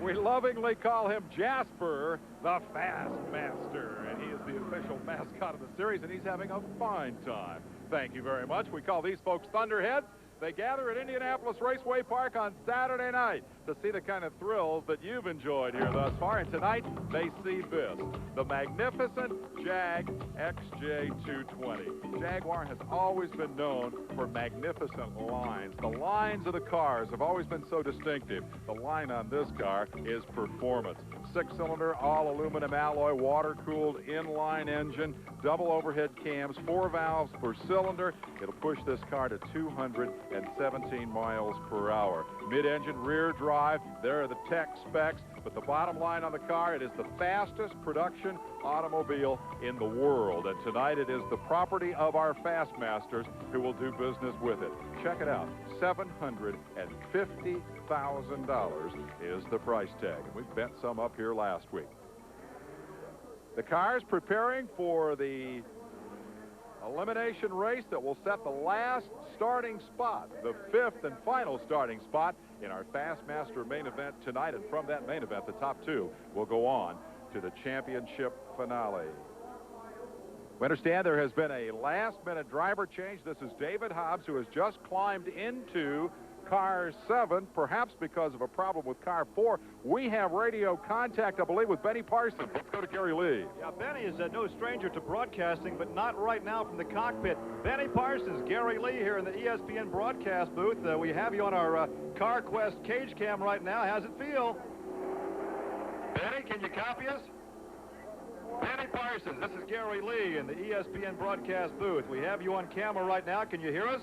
We lovingly call him Jasper, the Fastmaster, and he is the official mascot of the series, and he's having a fine time. Thank you very much. We call these folks Thunderheads. They gather at Indianapolis Raceway Park on Saturday night to see the kind of thrills that you've enjoyed here thus far. And tonight, they see this, the magnificent Jag XJ220. Jaguar has always been known for magnificent lines. The lines of the cars have always been so distinctive. The line on this car is performance. Six-cylinder, all-aluminum alloy, water-cooled inline engine, double overhead cams, 4 valves per cylinder. It'll push this car to 217 miles per hour. Mid-engine rear drive, there are the tech specs, but the bottom line on the car, it is the fastest production automobile in the world. And tonight it is the property of our Fastmasters who will do business with it. Check it out, $750,000 is the price tag. And we bent some up here last week. The car's preparing for the elimination race that will set the last starting spot, the 5th and final starting spot in our Fastmaster main event tonight. And from that main event, the top 2 will go on to the championship finale. We understand there has been a last-minute driver change. This is David Hobbs, who has just climbed into car 7, perhaps because of a problem with car 4. We have radio contact, I believe, with Benny Parsons. Let's go to Gary Lee. Yeah, Benny is no stranger to broadcasting, but not right now from the cockpit. Benny Parsons, Gary Lee here in the ESPN broadcast booth. We have you on our CarQuest cage cam right now. How's it feel? Benny, can you copy us? Benny Parsons, this is Gary Lee in the ESPN broadcast booth. We have you on camera right now. Can you hear us?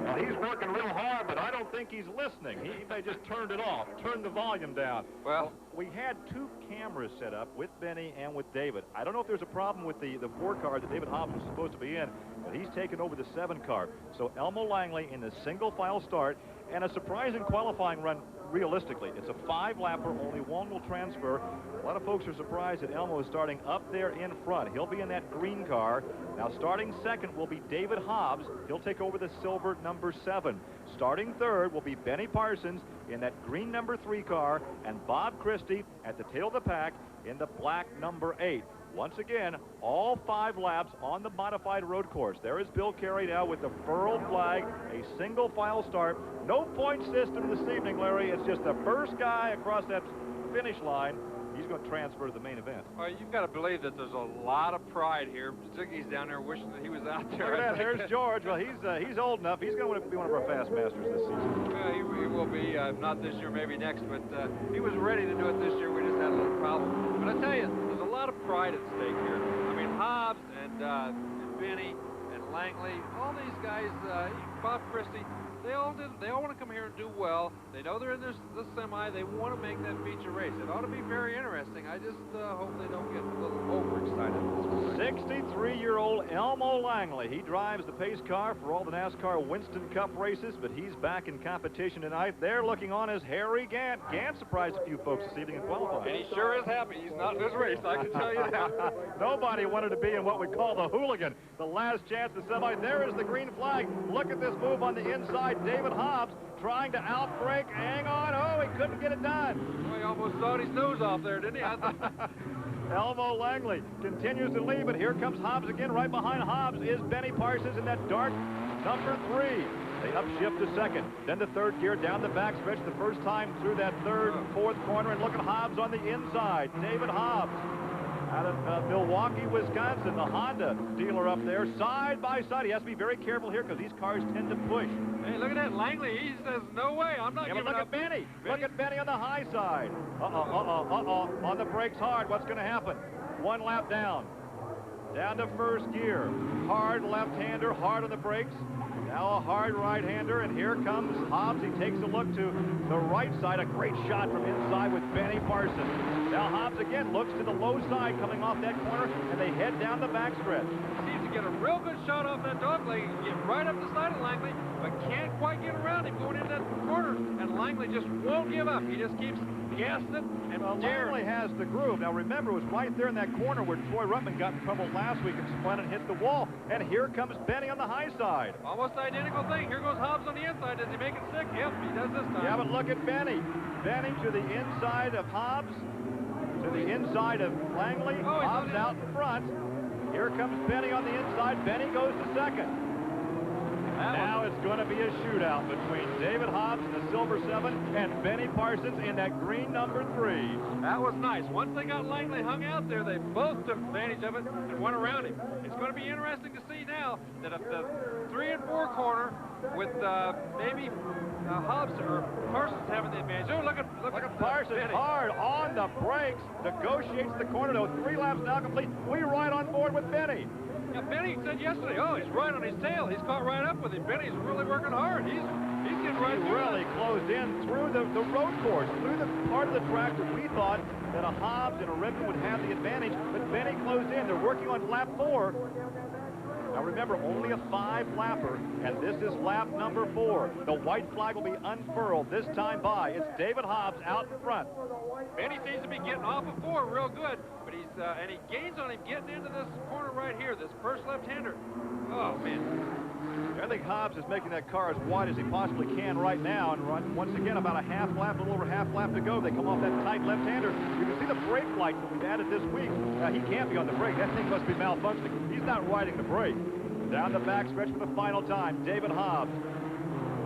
Well, he's working real hard, but I don't think he's listening. He may just turned it off, turned the volume down. Well, we had 2 cameras set up with Benny and with David. I don't know if there's a problem with the 4 car that David Hobbs was supposed to be in, but he's taken over the 7 car. So Elmo Langley in the single file start, and a surprising qualifying run. Realistically, it's a 5-lapper, only 1 will transfer. A lot of folks are surprised that Elmo is starting up there in front. He'll be in that green car. Now starting second will be David Hobbs. He'll take over the silver number 7. Starting third will be Benny Parsons in that green number 3 car, and Bob Christie at the tail of the pack in the black number 8. Once again, all 5 laps on the modified road course. There is Bill Carey now with the furled flag, a single file start. No point system this evening, Larry. It's just the first guy across that finish line. He's going to transfer to the main event. Well, you've got to believe that there's a lot of pride here. Ziggy's down there wishing that he was out there. Look at that. There's George. Well, he's old enough. He's going to be one of our Fastmasters this season. Well, he will be, not this year, maybe next, but he was ready to do it this year. We just had a little problem. But I tell you, there's a lot of pride at stake here. I mean, Hobbs and Benny and Langley, all these guys, Bob Christie, they all want to come here and do well. They know they're in this semi. They want to make that feature race. It ought to be very interesting. I just hope they don't get a little overexcited. 63-year-old Elmo Langley. He drives the pace car for all the NASCAR Winston Cup races, but he's back in competition tonight. They're looking on as Harry Gant. Gant surprised a few folks this evening in qualifying. And he sure is happy. He's not in this race, I can tell you that. Nobody wanted to be in what we call the hooligan. The last chance to semi. There is the green flag. Look at this move on the inside. David Hobbs trying to outbrake. Hang on. Oh, he couldn't get it done. Well, he almost sawed his nose off there, didn't he? Elmo Langley continues to lead, but here comes Hobbs again. Right behind Hobbs is Benny Parsons in that dark number 3. They upshift to second. Then the third gear down the backstretch the first time through that third, fourth corner. And look at Hobbs on the inside. David Hobbs out of Milwaukee, Wisconsin, the Honda dealer up there, side by side. He has to be very careful here because these cars tend to push. Hey, look at that Langley. He says, no way, I'm not giving look up. At Benny. Look at Benny on the high side. On the brakes hard. What's going to happen? 1 lap down. Down to first gear. Hard left-hander, hard on the brakes. Now a hard right-hander, and here comes Hobbs. He takes a look to the right side. A great shot from inside with Benny Parsons. Now Hobbs again looks to the low side coming off that corner, and they head down the backstretch. Seems to get a real good shot off that dog leg and get right up the side of Langley, but can't quite get around him going into that corner. And Langley just won't give up. He just keeps gassing it and Langley has the groove. Now remember, it was right there in that corner where Troy Ruttman got in trouble last week and spun and hit the wall. And here comes Benny on the high side. Almost identical thing. Here goes Hobbs on the inside. Does he make it sick? Yep, he does this time. Yeah, but look at Benny. Benny to the inside of Hobbs, to the inside of Langley. Hobbs out in front. Here comes Benny on the inside. Benny goes to second. Now it's going to be a shootout between David Hobbs in the silver 7 and Benny Parsons in that green number 3. That was nice. Once they got Langley hung out there, they both took advantage of it and went around him. It's going to be interesting to see now that if the 3 and 4 corner with maybe Hobbs or Parsons having the advantage. Oh, look at Parsons Benny. Hard on the brakes, negotiates the corner. Though 3 laps now complete. We ride on board with Benny. Yeah, Benny said yesterday, oh, he's right on his tail. He's caught right up with him. Benny's really working hard. He's getting right through. Really closed in through the road course, through the part of the track that we thought that a Hobbs and a Redmond would have the advantage, but Benny closed in. They're working on lap 4. Now remember, only a 5-lapper, and this is lap number 4. The white flag will be unfurled this time by. It's David Hobbs out in front. Benny seems to be getting off of 4 real good, but he's and he gains on him getting into this corner right here, this first left-hander. Oh, man. I think Hobbs is making that car as wide as he possibly can right now, and once again, about a half lap, a little over half lap to go. They come off that tight left-hander. You can see the brake lights that we've added this week. He can't be on the brake. That thing must be malfunctioning. He's not riding the brake. Down the back stretch for the final time, David Hobbs,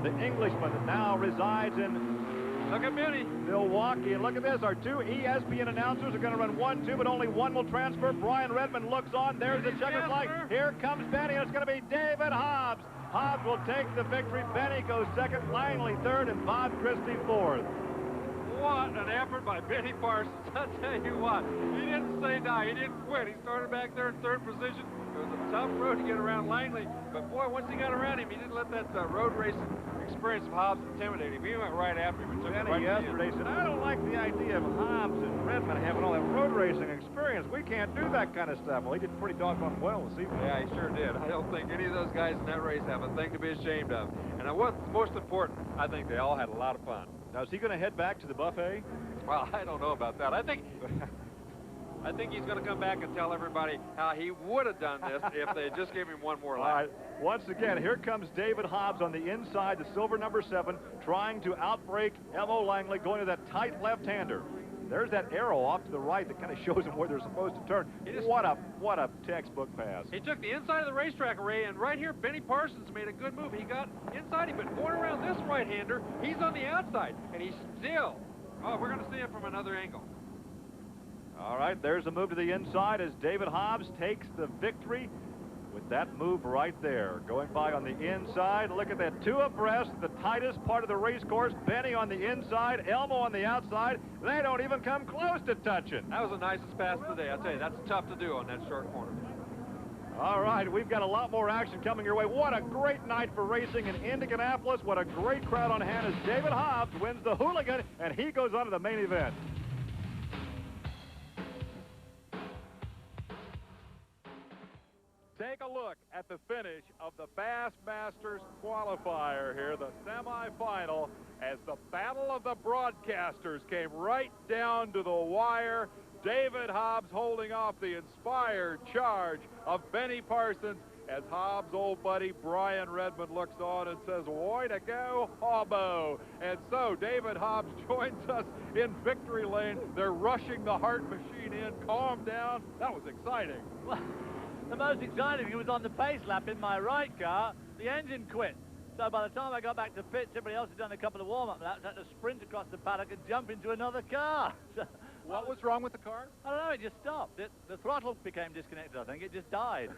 the Englishman that now resides in Look at Benny. Milwaukee. And look at this. Our 2 ESPN announcers are going to run 1, 2, but only one will transfer. Brian Redmond looks on. There's the checker flag. Here comes Benny, and it's going to be David Hobbs. Hobbs will take the victory. Benny goes second, Langley third, and Bob Christie fourth. What an effort by Benny Parsons. I'll tell you what, he didn't say die. He didn't quit. He started back there in 3rd position. It was a tough road to get around Langley, but boy, once he got around him, he didn't let that road racing experience of Hobbs intimidate him. He went right after him and took him right yesterday said, I don't like the idea of Hobbs and Redmond having all that road racing experience. We can't do that kind of stuff. Well, he did pretty doggone well this evening. Yeah, he sure did. I don't think any of those guys in that race have a thing to be ashamed of. And what's most important, I think they all had a lot of fun. Now, is he going to head back to the buffet? Well, I don't know about that. I think he's going to come back and tell everybody how he would have done this if they just gave him one more lap. All right. Once again, here comes David Hobbs on the inside, the silver number 7, trying to outbrake Elmo Langley, going to that tight left-hander. There's that arrow off to the right that kind of shows them where they're supposed to turn. What a textbook pass. He took the inside of the racetrack array, and right here, Benny Parsons made a good move. He got inside him, but going around this right-hander, he's on the outside, and he's still. Oh, we're going to see him from another angle. All right, there's a move to the inside as David Hobbs takes the victory with that move right there. Going by on the inside, look at that, 2 abreast, the tightest part of the race course. Benny on the inside, Elmo on the outside. They don't even come close to touching. That was the nicest pass of the day. I'll tell you, that's tough to do on that short corner. All right, we've got a lot more action coming your way. What a great night for racing in Indianapolis. What a great crowd on hand as David Hobbs wins the Hooligan, and he goes on to the main event. Take a look at the finish of the Fastmasters qualifier here, the semifinal, as the battle of the broadcasters came right down to the wire. David Hobbs holding off the inspired charge of Benny Parsons as Hobbs' old buddy Brian Redmond looks on and says, way to go, Hobbo. And so David Hobbs joins us in victory lane. They're rushing the Hart machine in. Calm down. That was exciting. Well, the most exciting thing was on the pace lap in my right car, the engine quit. So by the time I got back to pits, everybody else had done a couple of warm-up laps, had to sprint across the paddock and jump into another car. So, what was wrong with the car? I don't know, it just stopped. The throttle became disconnected, I think. It just died.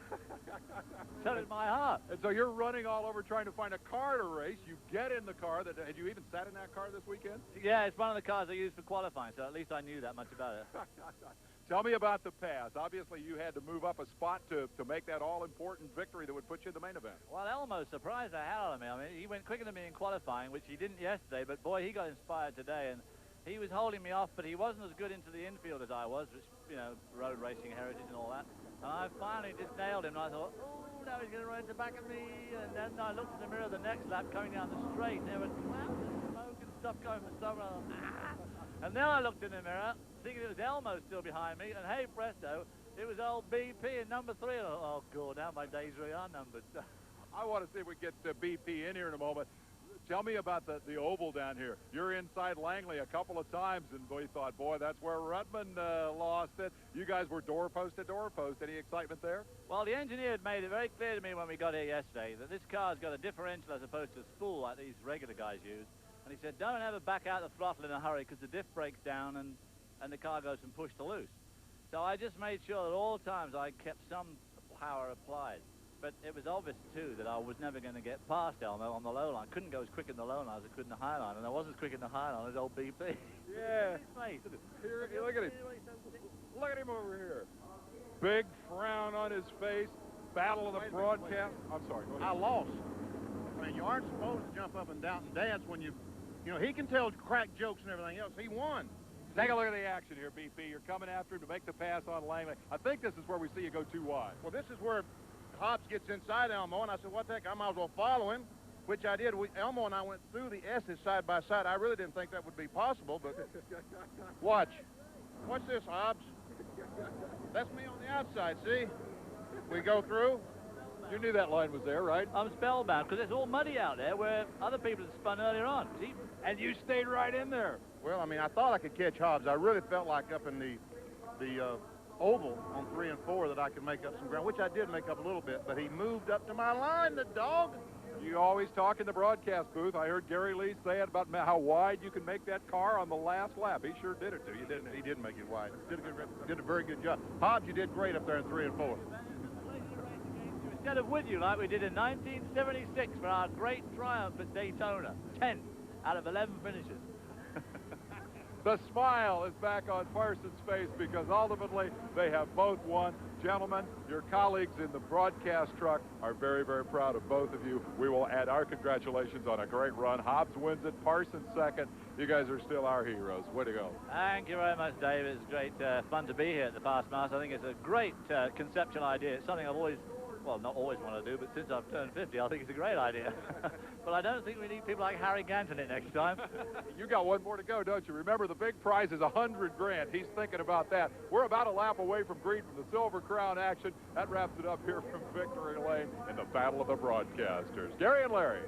So did my heart. And so you're running all over trying to find a car to race. You get in the car. Had you even sat in that car this weekend? Yeah, it's one of the cars I used for qualifying, so at least I knew that much about it. Tell me about the pass. Obviously, you had to move up a spot to make that all-important victory that would put you in the main event. Well, Elmo surprised the hell out of me. I mean, he went quicker than me in qualifying, which he didn't yesterday, but boy, he got inspired today, and he was holding me off, but he wasn't as good into the infield as I was, which, you know, road racing heritage and all that. And I finally just nailed him, and I thought, oh, now he's going to run at the back of me. And then I looked in the mirror the next lap coming down the straight, and there was clouds of smoke and stuff going for something. And then I looked in the mirror, thinking it was Elmo still behind me, and hey presto, it was old BP in number 3. Oh, God, now my days really are numbered. I want to see if we get BP in here in a moment. Tell me about the oval down here. You're inside Langley a couple of times, and we thought, boy, that's where Rutman lost it. You guys were doorpost to doorpost. Any excitement there? Well, the engineer had made it very clear to me when we got here yesterday that this car's got a differential as opposed to a spool like these regular guys use. And he said, don't ever back out the throttle in a hurry because the diff breaks down and the car goes from push to loose. So I just made sure that all times I kept some power applied. But it was obvious, too, that I was never going to get past Elmo on the low line. Couldn't go as quick in the low line as I could in the high line, and I wasn't as quick in the high line as old BP. Yeah. Here, look at him. Look at him over here. Big frown on his face. Battle of the broadcast. I'm sorry. Go ahead. I lost. I mean, you aren't supposed to jump up and down and dance when you know, he can tell crack jokes and everything else. He won. Take a look at the action here, BP. You're coming after him to make the pass on Langley. I think this is where we see you go too wide. Well, this is where Hobbs gets inside Elmo, and I said, what the heck, I might as well follow him, which I did. Elmo and I went through the S's side by side. I really didn't think that would be possible, but watch. What's this, Hobbs? That's me on the outside, see? We go through. You knew that line was there, right? I'm spellbound because it's all muddy out there where other people had spun earlier on. See? And you stayed right in there. Well, I mean, I thought I could catch Hobbs. I really felt like up in the oval on 3 and 4 that I could make up some ground, which I did make up a little bit, but he moved up to my line, the dog. You always talk in the broadcast booth. I heard Gary Lee say it about how wide you can make that car on the last lap. He sure did it to you, didn't he? He did make it wide. Did a very good job. Hobbs, you did great up there in 3 and 4. Instead of with you like we did in 1976 for our great triumph at Daytona. 10 out of 11 finishes. The smile is back on Parsons' face because ultimately they have both won. Gentlemen, your colleagues in the broadcast truck are very, very proud of both of you. We will add our congratulations on a great run. Hobbs wins it, Parsons second. You guys are still our heroes. Way to go. Thank you very much, Dave. It's great fun to be here at the Fastmasters. I think it's a great conceptual idea. It's something I've always, well, not always want to do, but since I've turned 50, I think it's a great idea. But I don't think we need people like Harry Ganton it next time. You got one more to go, don't you? Remember, the big prize is $100 grand. He's thinking about that. We're about a lap away from green from the Silver Crown action. That wraps it up here from Victory Lane in the Battle of the Broadcasters. Gary and Larry.